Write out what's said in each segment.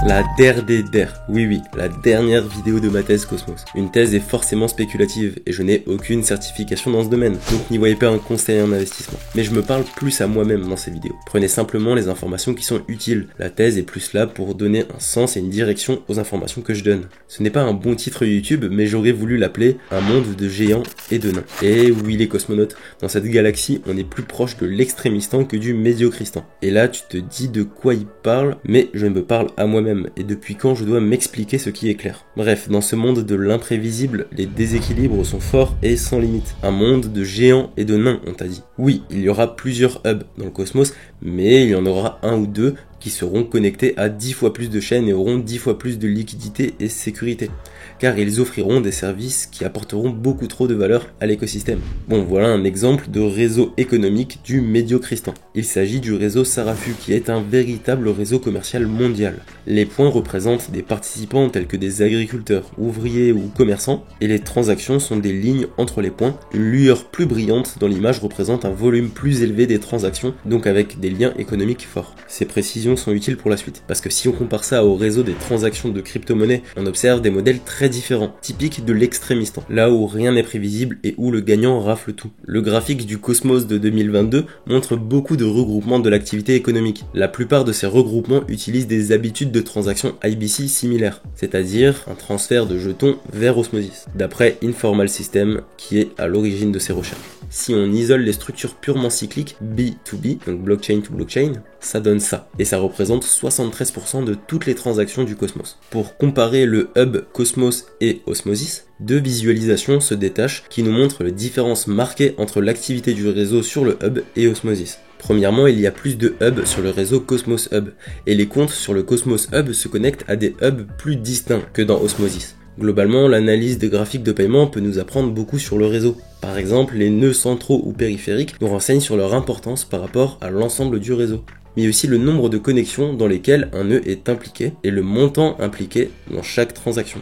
La der des der. Oui, la dernière vidéo de ma thèse Cosmos. Une thèse est forcément spéculative et je n'ai aucune certification dans ce domaine, donc n'y voyez pas un conseil en investissement. Mais je me parle plus à moi-même dans ces vidéos. Prenez simplement les informations qui sont utiles. La thèse est plus là pour donner un sens et une direction aux informations que je donne. Ce n'est pas un bon titre YouTube, mais j'aurais voulu l'appeler Un monde de géants et de nains. Et oui les cosmonautes, dans cette galaxie, on est plus proche de l'extrémistan que du médiocristan. Et là, tu te dis de quoi il parle, mais je me parle à moi-même. Et depuis quand je dois m'expliquer ce qui est clair. Bref, dans ce monde de l'imprévisible, les déséquilibres sont forts et sans limite. Un monde de géants et de nains, on t'a dit. Oui, il y aura plusieurs hubs dans le cosmos, mais il y en aura un ou deux qui seront connectés à 10 fois plus de chaînes et auront 10 fois plus de liquidité et sécurité. Car ils offriront des services qui apporteront beaucoup trop de valeur à l'écosystème. Bon, voilà un exemple de réseau économique du médiocristan. Il s'agit du réseau Sarafu qui est un véritable réseau commercial mondial. Les points représentent des participants tels que des agriculteurs, ouvriers ou commerçants, et les transactions sont des lignes entre les points. Une lueur plus brillante dans l'image représente un volume plus élevé des transactions, donc avec des liens économiques forts. Ces précisions sont utiles pour la suite, parce que si on compare ça au réseau des transactions de crypto-monnaies, on observe des modèles très différents, typiques de l'extrémistan, là où rien n'est prévisible et où le gagnant rafle tout. Le graphique du Cosmos de 2022 montre beaucoup de regroupements de l'activité économique. La plupart de ces regroupements utilisent des habitudes de transactions IBC similaires, c'est-à-dire un transfert de jetons vers Osmosis, d'après Informal System qui est à l'origine de ces recherches. Si on isole les structures purement cycliques, B2B, donc blockchain to blockchain, ça donne ça. Et ça représente 73% de toutes les transactions du Cosmos. Pour comparer le hub Cosmos et Osmosis, deux visualisations se détachent qui nous montrent les différences marquées entre l'activité du réseau sur le hub et Osmosis. Premièrement, il y a plus de hubs sur le réseau Cosmos Hub, et les comptes sur le Cosmos Hub se connectent à des hubs plus distincts que dans Osmosis. Globalement, l'analyse des graphiques de paiement peut nous apprendre beaucoup sur le réseau. Par exemple, les nœuds centraux ou périphériques nous renseignent sur leur importance par rapport à l'ensemble du réseau, mais aussi le nombre de connexions dans lesquelles un nœud est impliqué et le montant impliqué dans chaque transaction.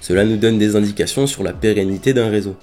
Cela nous donne des indications sur la pérennité d'un réseau.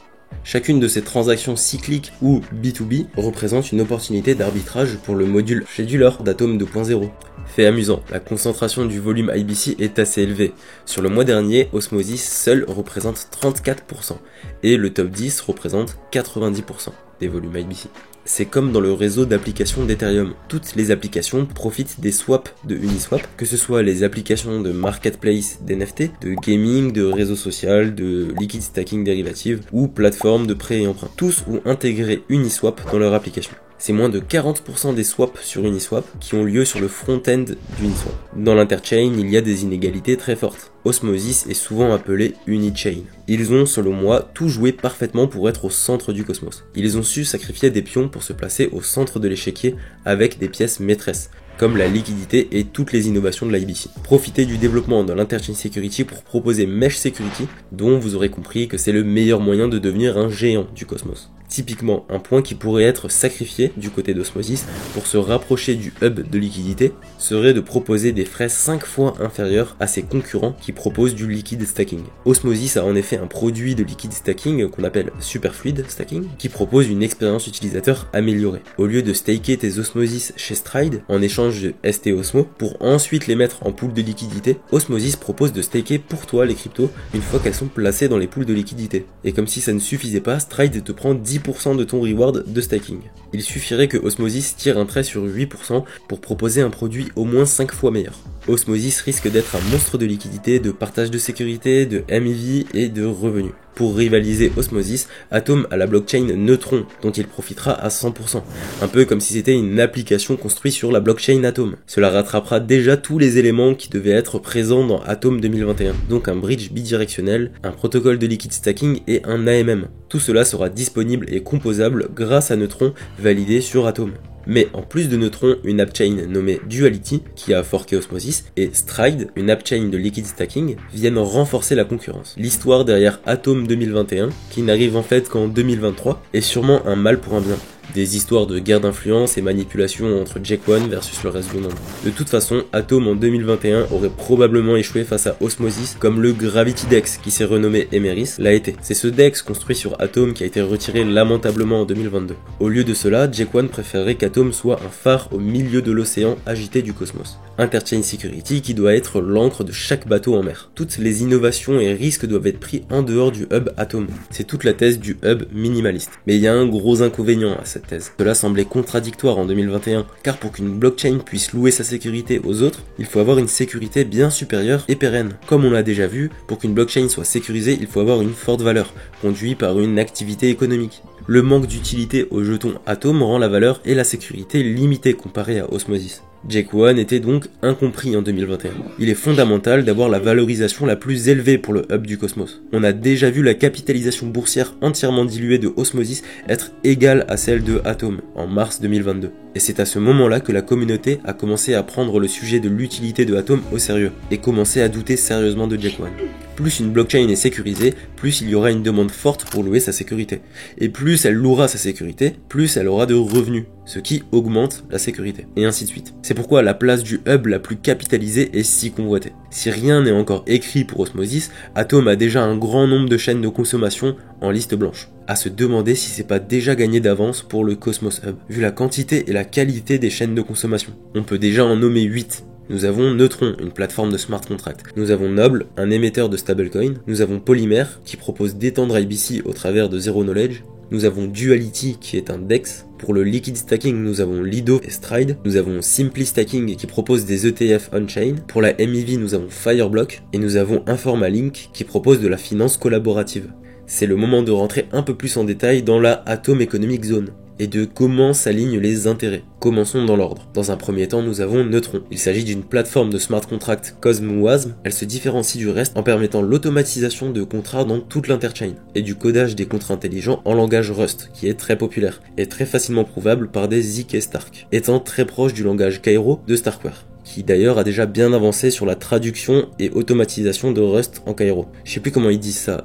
Chacune de ces transactions cycliques ou B2B représente une opportunité d'arbitrage pour le module scheduler d'Atom 2.0. Fait amusant, la concentration du volume IBC est assez élevée. Sur le mois dernier, Osmosis seul représente 34% et le top 10 représente 90% des volumes IBC. C'est comme dans le réseau d'applications d'Ethereum. Toutes les applications profitent des swaps de Uniswap, que ce soit les applications de marketplace d'NFT, de gaming, de réseau social, de liquid stacking dérivative ou plateforme de prêt et emprunt. Tous ont intégré Uniswap dans leur application. C'est moins de 40% des swaps sur Uniswap qui ont lieu sur le front-end d'Uniswap. Dans l'interchain, il y a des inégalités très fortes. Osmosis est souvent appelé Unichain. Ils ont, selon moi, tout joué parfaitement pour être au centre du cosmos. Ils ont su sacrifier des pions pour se placer au centre de l'échiquier avec des pièces maîtresses, comme la liquidité et toutes les innovations de l'IBC. Profitez du développement de l'Interchain Security pour proposer Mesh Security, dont vous aurez compris que c'est le meilleur moyen de devenir un géant du cosmos. Typiquement, un point qui pourrait être sacrifié du côté d'Osmosis pour se rapprocher du hub de liquidité serait de proposer des frais 5 fois inférieurs à ses concurrents qui proposent du liquid stacking. Osmosis a en effet un produit de liquid stacking qu'on appelle Superfluid Stacking qui propose une expérience utilisateur améliorée. Au lieu de staker tes Osmosis chez Stride en échange de ST Osmo pour ensuite les mettre en pool de liquidité, Osmosis propose de staker pour toi les cryptos une fois qu'elles sont placées dans les pools de liquidité. Et comme si ça ne suffisait pas, Stride te prend 10% de ton reward de stacking. Il suffirait que Osmosis tire un trait sur 8% pour proposer un produit au moins 5 fois meilleur. Osmosis risque d'être un monstre de liquidité, de partage de sécurité, de MEV et de revenus. Pour rivaliser Osmosis, Atom a la blockchain Neutron, dont il profitera à 100%. Un peu comme si c'était une application construite sur la blockchain Atom. Cela rattrapera déjà tous les éléments qui devaient être présents dans Atom 2021. Donc un bridge bidirectionnel, un protocole de liquid stacking et un AMM. Tout cela sera disponible et composable grâce à Neutron validé sur Atom. Mais en plus de Neutron, une appchain nommée Duality, qui a forké Osmosis, et Stride, une appchain de liquid stacking, viennent renforcer la concurrence. L'histoire derrière Atom 2021, qui n'arrive en fait qu'en 2023, est sûrement un mal pour un bien. Des histoires de guerre d'influence et manipulation entre Jack One versus le reste du monde. De toute façon, Atom en 2021 aurait probablement échoué face à Osmosis, comme le Gravity Dex, qui s'est renommé Emeris, l'a été. C'est ce Dex construit sur Atom qui a été retiré lamentablement en 2022. Au lieu de cela, Jack One préférerait qu'Atom soit un phare au milieu de l'océan agité du cosmos. Interchain Security qui doit être l'encre de chaque bateau en mer. Toutes les innovations et risques doivent être pris en dehors du hub Atom. C'est toute la thèse du hub minimaliste. Mais il y a un gros inconvénient à cette thèse. Cela semblait contradictoire en 2021, car pour qu'une blockchain puisse louer sa sécurité aux autres, il faut avoir une sécurité bien supérieure et pérenne. Comme on l'a déjà vu, pour qu'une blockchain soit sécurisée, il faut avoir une forte valeur, conduite par une activité économique. Le manque d'utilité au jeton Atom rend la valeur et la sécurité limitées comparées à Osmosis. Jack One était donc incompris en 2021. Il est fondamental d'avoir la valorisation la plus élevée pour le hub du cosmos. On a déjà vu la capitalisation boursière entièrement diluée de Osmosis être égale à celle de Atom en mars 2022. Et c'est à ce moment-là que la communauté a commencé à prendre le sujet de l'utilité de Atom au sérieux et commencé à douter sérieusement de Jack One. Plus une blockchain est sécurisée, plus il y aura une demande forte pour louer sa sécurité. Et plus elle louera sa sécurité, plus elle aura de revenus, ce qui augmente la sécurité. Et ainsi de suite. C'est pourquoi la place du hub la plus capitalisée est si convoitée. Si rien n'est encore écrit pour Osmosis, Atom a déjà un grand nombre de chaînes de consommation en liste blanche. À se demander si c'est pas déjà gagné d'avance pour le Cosmos Hub, vu la quantité et la qualité des chaînes de consommation. On peut déjà en nommer 8. Nous avons Neutron, une plateforme de smart contract. Nous avons Noble, un émetteur de stablecoin. Nous avons Polymer, qui propose d'étendre IBC au travers de Zero Knowledge. Nous avons Duality, qui est un DEX. Pour le liquid stacking, nous avons Lido et Stride. Nous avons Simply Stacking, qui propose des ETF on-chain. Pour la MEV, nous avons Fireblock. Et nous avons Informalink, qui propose de la finance collaborative. C'est le moment de rentrer un peu plus en détail dans la Atom Economic Zone et de comment s'alignent les intérêts. Commençons dans l'ordre. Dans un premier temps, nous avons Neutron. Il s'agit d'une plateforme de smart contract Cosm WASM. Elle se différencie du reste en permettant l'automatisation de contrats dans toute l'interchain et du codage des contrats intelligents en langage Rust, qui est très populaire et très facilement prouvable par des ZK Stark, étant très proche du langage Cairo de Starkware, qui d'ailleurs a déjà bien avancé sur la traduction et automatisation de Rust en Cairo. Je sais plus comment ils disent ça.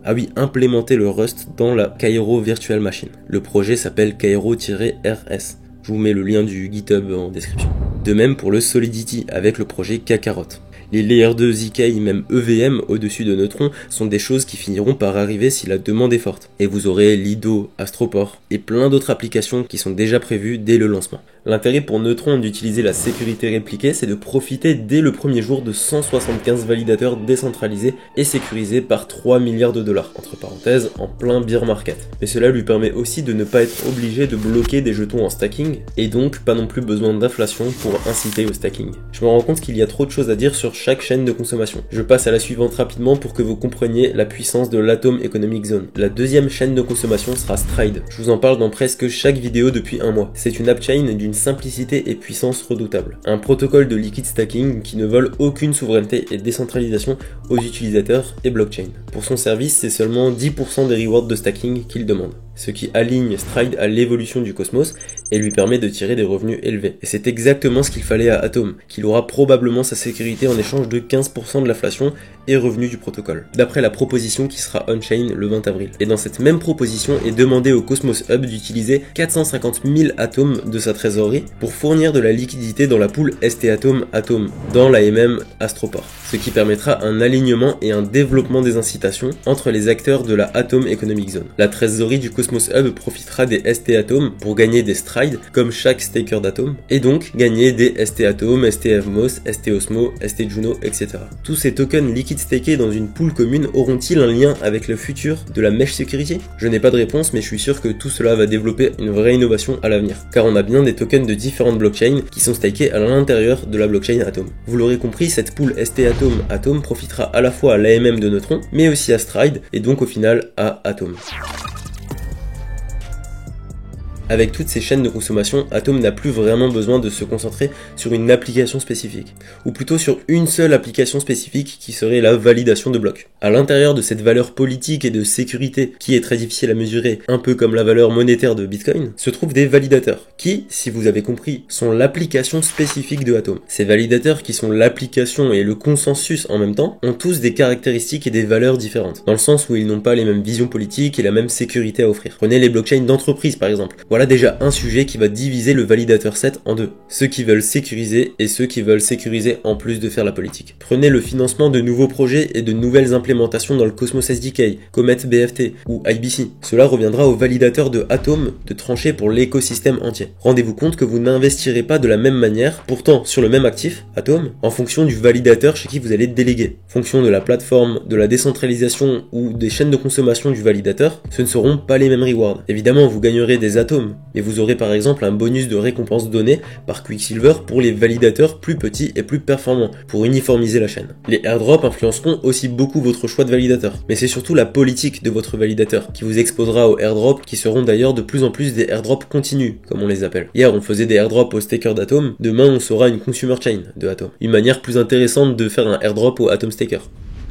Ah oui, implémenter le Rust dans la Cairo Virtual Machine. Le projet s'appelle Cairo-RS. Je vous mets le lien du GitHub en description. De même pour le Solidity avec le projet Kakarot. Les Layer 2 ZK, même EVM au-dessus de Neutron, sont des choses qui finiront par arriver si la demande est forte. Et vous aurez Lido, Astroport et plein d'autres applications qui sont déjà prévues dès le lancement. L'intérêt pour Neutron d'utiliser la sécurité répliquée, c'est de profiter dès le premier jour de 175 validateurs décentralisés et sécurisés par 3 milliards de dollars, entre parenthèses, en plein bear market. Mais cela lui permet aussi de ne pas être obligé de bloquer des jetons en stacking, et donc pas non plus besoin d'inflation pour inciter au stacking. Je me rends compte qu'il y a trop de choses à dire sur chaque chaîne de consommation. Je passe à la suivante rapidement pour que vous compreniez la puissance de l'Atom Economic Zone. La deuxième chaîne de consommation sera Stride. Je vous en parle dans presque chaque vidéo depuis un mois. C'est une appchain d'une simplicité et puissance redoutable. Un protocole de liquid stacking qui ne vole aucune souveraineté et décentralisation aux utilisateurs et blockchain. Pour son service, c'est seulement 10% des rewards de stacking qu'il demande, ce qui aligne Stride à l'évolution du cosmos et lui permet de tirer des revenus élevés. Et c'est exactement ce qu'il fallait à Atom, qu'il aura probablement sa sécurité en échange de 15% de l'inflation et revenus du protocole, d'après la proposition qui sera on-chain le 20 avril. Et dans cette même proposition est demandé au Cosmos Hub d'utiliser 450 000 atomes de sa trésorerie pour fournir de la liquidité dans la pool ST Atom dans l'AMM Astroport, ce qui permettra un alignement et un développement des incitations entre les acteurs de la Atom Economic Zone. La trésorerie du Cosmos Hub profitera des ST Atom pour gagner des Stride comme chaque staker d'Atom, et donc gagner des ST Atom, ST Evmos, ST Osmo, ST Juno, etc. Tous ces tokens liquides stakés dans une pool commune auront-ils un lien avec le futur de la mesh security? Je n'ai pas de réponse, mais je suis sûr que tout cela va développer une vraie innovation à l'avenir, car on a bien des tokens de différentes blockchains qui sont stakés à l'intérieur de la blockchain Atom. Vous l'aurez compris, cette pool ST Atom profitera à la fois à l'AMM de Neutron, mais aussi à Stride, et donc au final à Atom. Avec toutes ces chaînes de consommation, Atom n'a plus vraiment besoin de se concentrer sur une application spécifique, ou plutôt sur une seule application spécifique qui serait la validation de blocs. À l'intérieur de cette valeur politique et de sécurité qui est très difficile à mesurer, un peu comme la valeur monétaire de Bitcoin, se trouvent des validateurs, qui, si vous avez compris, sont l'application spécifique de Atom. Ces validateurs qui sont l'application et le consensus en même temps, ont tous des caractéristiques et des valeurs différentes, dans le sens où ils n'ont pas les mêmes visions politiques et la même sécurité à offrir. Prenez les blockchains d'entreprise par exemple. Voilà déjà un sujet qui va diviser le validateur set en deux. Ceux qui veulent sécuriser et ceux qui veulent sécuriser en plus de faire la politique. Prenez le financement de nouveaux projets et de nouvelles implémentations dans le Cosmos SDK, Comet BFT ou IBC. Cela reviendra au validateur de Atom de trancher pour l'écosystème entier. Rendez-vous compte que vous n'investirez pas de la même manière, pourtant sur le même actif, Atom, en fonction du validateur chez qui vous allez déléguer. Fonction de la plateforme, de la décentralisation ou des chaînes de consommation du validateur, ce ne seront pas les mêmes rewards. Évidemment, vous gagnerez des atomes, mais vous aurez par exemple un bonus de récompense donné par Quicksilver pour les validateurs plus petits et plus performants, pour uniformiser la chaîne. Les airdrops influenceront aussi beaucoup votre choix de validateur, mais c'est surtout la politique de votre validateur qui vous exposera aux airdrops qui seront d'ailleurs de plus en plus des airdrops continus, comme on les appelle. Hier on faisait des airdrops aux stakers d'Atom, demain on saura une consumer chain de Atom. Une manière plus intéressante de faire un airdrop au Atom staker.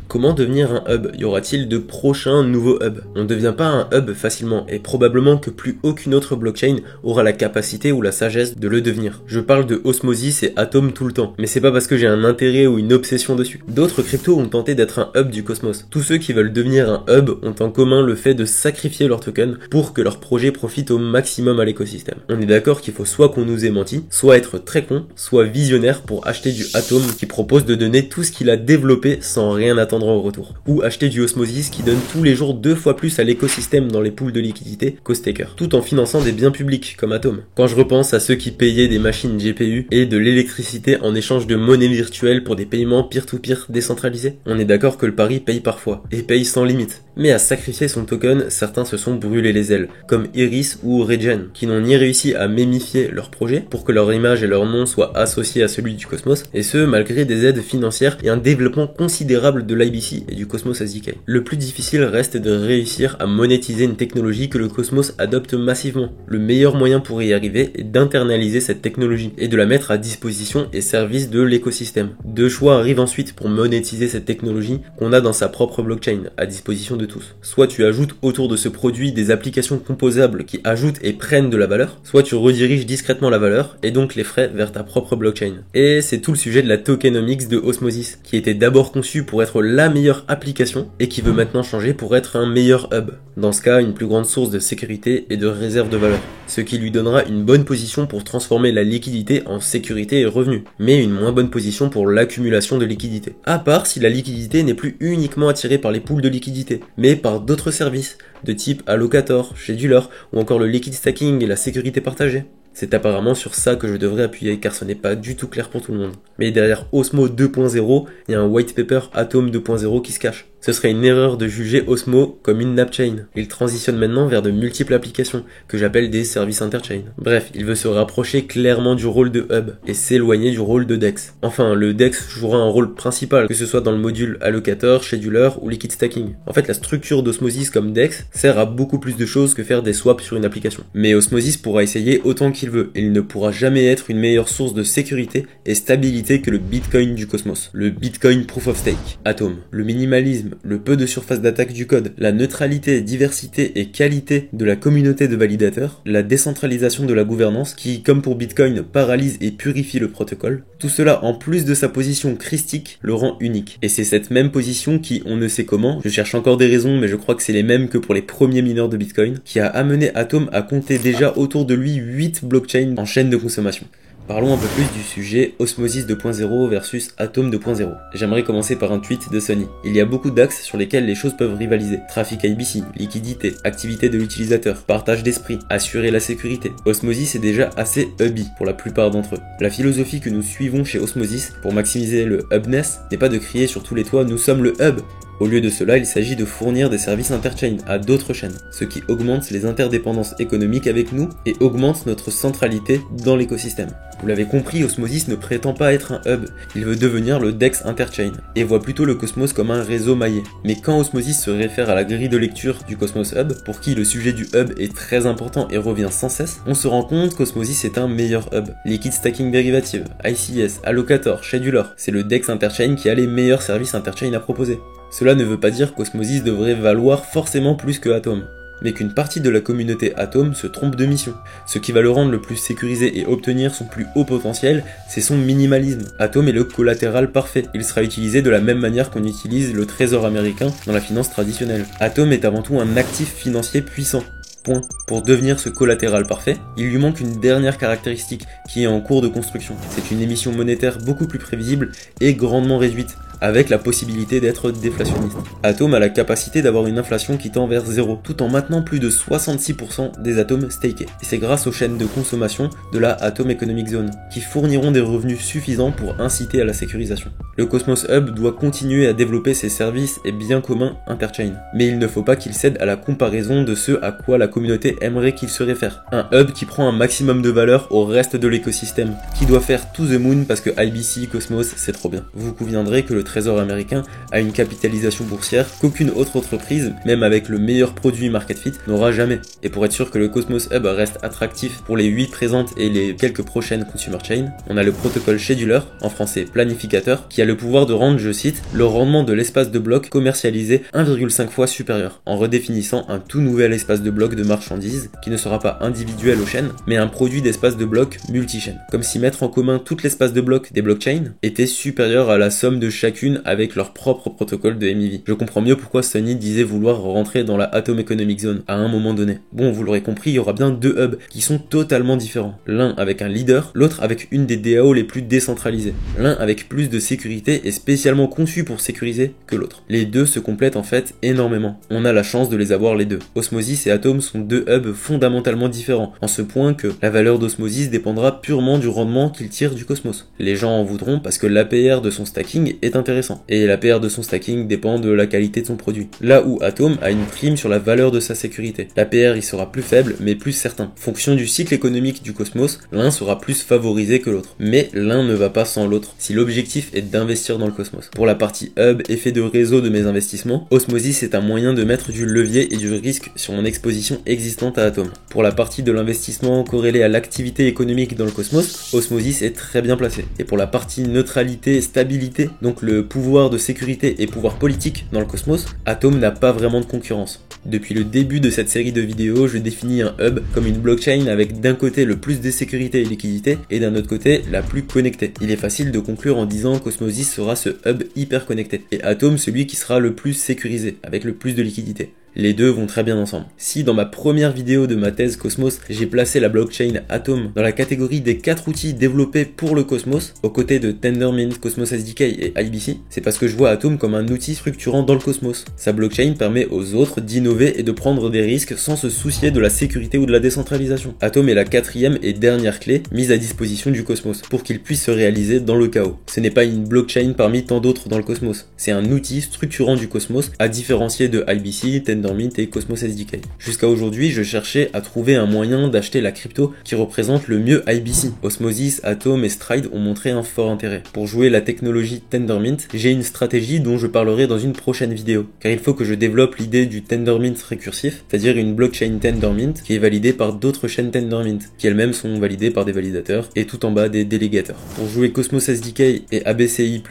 Comment devenir un hub? Y aura-t-il de prochains nouveaux hubs? On ne devient pas un hub facilement et probablement que plus aucune autre blockchain aura la capacité ou la sagesse de le devenir. Je parle de Osmosis et Atom tout le temps, mais c'est pas parce que j'ai un intérêt ou une obsession dessus. D'autres cryptos ont tenté d'être un hub du cosmos. Tous ceux qui veulent devenir un hub ont en commun le fait de sacrifier leur token pour que leur projet profite au maximum à l'écosystème. On est d'accord qu'il faut soit qu'on nous ait menti, soit être très con, soit visionnaire pour acheter du Atom qui propose de donner tout ce qu'il a développé sans rien attendre au retour. Ou acheter du Osmosis qui donne tous les jours 2 fois plus à l'écosystème dans les pools de liquidité qu'au staker, tout en finançant des biens publics comme Atom. Quand je repense à ceux qui payaient des machines GPU et de l'électricité en échange de monnaie virtuelle pour des paiements peer-to-peer décentralisés, on est d'accord que le pari paye parfois, et paye sans limite. Mais à sacrifier son token, certains se sont brûlés les ailes, comme Iris ou Regen, qui n'ont ni réussi à mémifier leur projet pour que leur image et leur nom soient associés à celui du Cosmos, et ce malgré des aides financières et un développement considérable de l'IBC et du Cosmos SDK. Le plus difficile reste de réussir à monétiser une technologie que le Cosmos adopte massivement. Le meilleur moyen pour y arriver est d'internaliser cette technologie et de la mettre à disposition et service de l'écosystème. Deux choix arrivent ensuite pour monétiser cette technologie qu'on a dans sa propre blockchain, à disposition de tous. Soit tu ajoutes autour de ce produit des applications composables qui ajoutent et prennent de la valeur, soit tu rediriges discrètement la valeur et donc les frais vers ta propre blockchain. Et c'est tout le sujet de la tokenomics de Osmosis, qui était d'abord conçue pour être la meilleure application et qui veut maintenant changer pour être un meilleur hub. Dans ce cas, une plus grande source de sécurité et de réserve de valeur, ce qui lui donnera une bonne position pour transformer la liquidité en sécurité et revenus, mais une moins bonne position pour l'accumulation de liquidité. À part si la liquidité n'est plus uniquement attirée par les pools de liquidité, mais par d'autres services, de type Allocator, Scheduler, ou encore le liquid stacking et la sécurité partagée. C'est apparemment sur ça que je devrais appuyer car ce n'est pas du tout clair pour tout le monde. Mais derrière Osmo 2.0, il y a un white paper Atom 2.0 qui se cache. Ce serait une erreur de juger Osmo comme une napchain. Il transitionne maintenant vers de multiples applications, que j'appelle des services interchain. Bref, il veut se rapprocher clairement du rôle de hub, et s'éloigner du rôle de DEX. Enfin, le DEX jouera un rôle principal, que ce soit dans le module Allocator, Scheduler ou Liquid Stacking. En fait, la structure d'Osmosis comme DEX sert à beaucoup plus de choses que faire des swaps sur une application. Mais Osmosis pourra essayer autant qu'il veut, et il ne pourra jamais être une meilleure source de sécurité et stabilité que le Bitcoin du cosmos. Le Bitcoin Proof of Stake. Atom. Le minimalisme, le peu de surface d'attaque du code, la neutralité, diversité et qualité de la communauté de validateurs, la décentralisation de la gouvernance qui, comme pour Bitcoin, paralyse et purifie le protocole, tout cela en plus de sa position christique le rend unique. Et c'est cette même position qui, on ne sait comment, je cherche encore des raisons mais je crois que c'est les mêmes que pour les premiers mineurs de Bitcoin, qui a amené Atom à compter déjà autour de lui 8 blockchains en chaîne de consommation. Parlons un peu plus du sujet Osmosis 2.0 versus Atom 2.0. J'aimerais commencer par un tweet de Sony. Il y a beaucoup d'axes sur lesquels les choses peuvent rivaliser. Trafic IBC, liquidité, activité de l'utilisateur, partage d'esprit, assurer la sécurité. Osmosis est déjà assez hubby pour la plupart d'entre eux. La philosophie que nous suivons chez Osmosis pour maximiser le hubness n'est pas de crier sur tous les toits « nous sommes le hub ». Au lieu de cela, il s'agit de fournir des services interchain à d'autres chaînes, ce qui augmente les interdépendances économiques avec nous et augmente notre centralité dans l'écosystème. Vous l'avez compris, Osmosis ne prétend pas être un hub, il veut devenir le DEX interchain, et voit plutôt le Cosmos comme un réseau maillé. Mais quand Osmosis se réfère à la grille de lecture du Cosmos Hub, pour qui le sujet du hub est très important et revient sans cesse, on se rend compte qu'Osmosis est un meilleur hub. Liquid Stacking Derivative, ICS, Allocator, Scheduler, c'est le DEX interchain qui a les meilleurs services interchain à proposer. Cela ne veut pas dire qu'Osmosis devrait valoir forcément plus que Atom, mais qu'une partie de la communauté Atom se trompe de mission. Ce qui va le rendre le plus sécurisé et obtenir son plus haut potentiel, c'est son minimalisme. Atom est le collatéral parfait. Il sera utilisé de la même manière qu'on utilise le trésor américain dans la finance traditionnelle. Atom est avant tout un actif financier puissant. Point. Pour devenir ce collatéral parfait, il lui manque une dernière caractéristique qui est en cours de construction. C'est une émission monétaire beaucoup plus prévisible et grandement réduite, avec la possibilité d'être déflationniste. Atom a la capacité d'avoir une inflation qui tend vers 0, tout en maintenant plus de 66% des atomes stakés. Et c'est grâce aux chaînes de consommation de la Atom Economic Zone, qui fourniront des revenus suffisants pour inciter à la sécurisation. Le Cosmos Hub doit continuer à développer ses services et biens communs interchain, mais il ne faut pas qu'il cède à la comparaison de ce à quoi la communauté aimerait qu'il se réfère. Un hub qui prend un maximum de valeur au reste de l'écosystème, qui doit faire to the moon parce que IBC, Cosmos, c'est trop bien. Vous conviendrez que le Trésor américain a une capitalisation boursière qu'aucune autre entreprise, même avec le meilleur produit market fit, n'aura jamais. Et pour être sûr que le Cosmos Hub reste attractif pour les 8 présentes et les quelques prochaines consumer chains, on a le protocole Scheduler, en français planificateur, qui a le pouvoir de rendre, je cite, le rendement de l'espace de bloc commercialisé 1,5 fois supérieur, en redéfinissant un tout nouvel espace de bloc de marchandises qui ne sera pas individuel aux chaînes, mais un produit d'espace de bloc multi-chaîne. Comme si mettre en commun tout l'espace de bloc des blockchains était supérieur à la somme de chacune avec leur propre protocole de MEV. Je comprends mieux pourquoi Sony disait vouloir rentrer dans la Atom Economic Zone à un moment donné. Bon, vous l'aurez compris, il y aura bien deux hubs qui sont totalement différents. L'un avec un leader, l'autre avec une des DAO les plus décentralisées. L'un avec plus de sécurité et spécialement conçu pour sécuriser que l'autre. Les deux se complètent en fait énormément. On a la chance de les avoir les deux. Osmosis et Atom sont deux hubs fondamentalement différents, en ce point que la valeur d'Osmosis dépendra purement du rendement qu'il tire du Cosmos. Les gens en voudront parce que l'APR de son stacking est intéressant, et l'APR de son stacking dépend de la qualité de son produit. Là où Atom a une prime sur la valeur de sa sécurité. L'APR il sera plus faible mais plus certain. Fonction du cycle économique du Cosmos, l'un sera plus favorisé que l'autre. Mais l'un ne va pas sans l'autre, si l'objectif est d'investir dans le Cosmos. Pour la partie hub, effet de réseau de mes investissements, Osmosis est un moyen de mettre du levier et du risque sur mon exposition existante à Atom. Pour la partie de l'investissement corrélée à l'activité économique dans le Cosmos, Osmosis est très bien placé. Et pour la partie neutralité et stabilité, donc le pouvoir de sécurité et pouvoir politique dans le Cosmos, Atom n'a pas vraiment de concurrence. Depuis le début de cette série de vidéos, je définis un hub comme une blockchain avec d'un côté le plus de sécurité et liquidité et d'un autre côté la plus connectée. Il est facile de conclure en disant qu'Osmosis sera ce hub hyper connecté et Atom celui qui sera le plus sécurisé avec le plus de liquidité. Les deux vont très bien ensemble. Si dans ma première vidéo de ma thèse Cosmos, j'ai placé la blockchain Atom dans la catégorie des 4 outils développés pour le Cosmos, aux côtés de Tendermint, Cosmos SDK et IBC, c'est parce que je vois Atom comme un outil structurant dans le Cosmos. Sa blockchain permet aux autres d'innover et de prendre des risques sans se soucier de la sécurité ou de la décentralisation. Atom est la quatrième et dernière clé mise à disposition du Cosmos pour qu'il puisse se réaliser dans le chaos. Ce n'est pas une blockchain parmi tant d'autres dans le Cosmos, c'est un outil structurant du Cosmos à différencier de IBC, Tendermint et Cosmos SDK. Jusqu'à aujourd'hui, je cherchais à trouver un moyen d'acheter la crypto qui représente le mieux IBC. Osmosis, Atom et Stride ont montré un fort intérêt. Pour jouer la technologie Tendermint, j'ai une stratégie dont je parlerai dans une prochaine vidéo, car il faut que je développe l'idée du Tendermint récursif, c'est-à-dire une blockchain Tendermint qui est validée par d'autres chaînes Tendermint, qui elles-mêmes sont validées par des validateurs, et tout en bas des délégateurs. Pour jouer Cosmos SDK et ABCI++,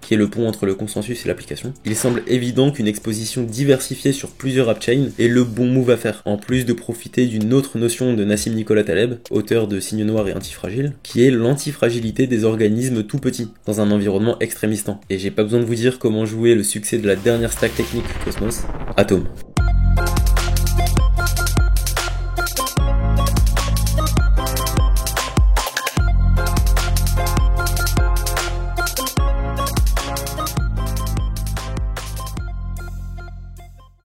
qui est le pont entre le consensus et l'application, il semble évident qu'une exposition diversifiée sur plusieurs appchains est le bon move à faire, en plus de profiter d'une autre notion de Nassim Nicolas Taleb, auteur de Signe Noir et Antifragile, qui est l'antifragilité des organismes tout petits, dans un environnement extrémistant. Et j'ai pas besoin de vous dire comment jouer le succès de la dernière stack technique Cosmos, Atom.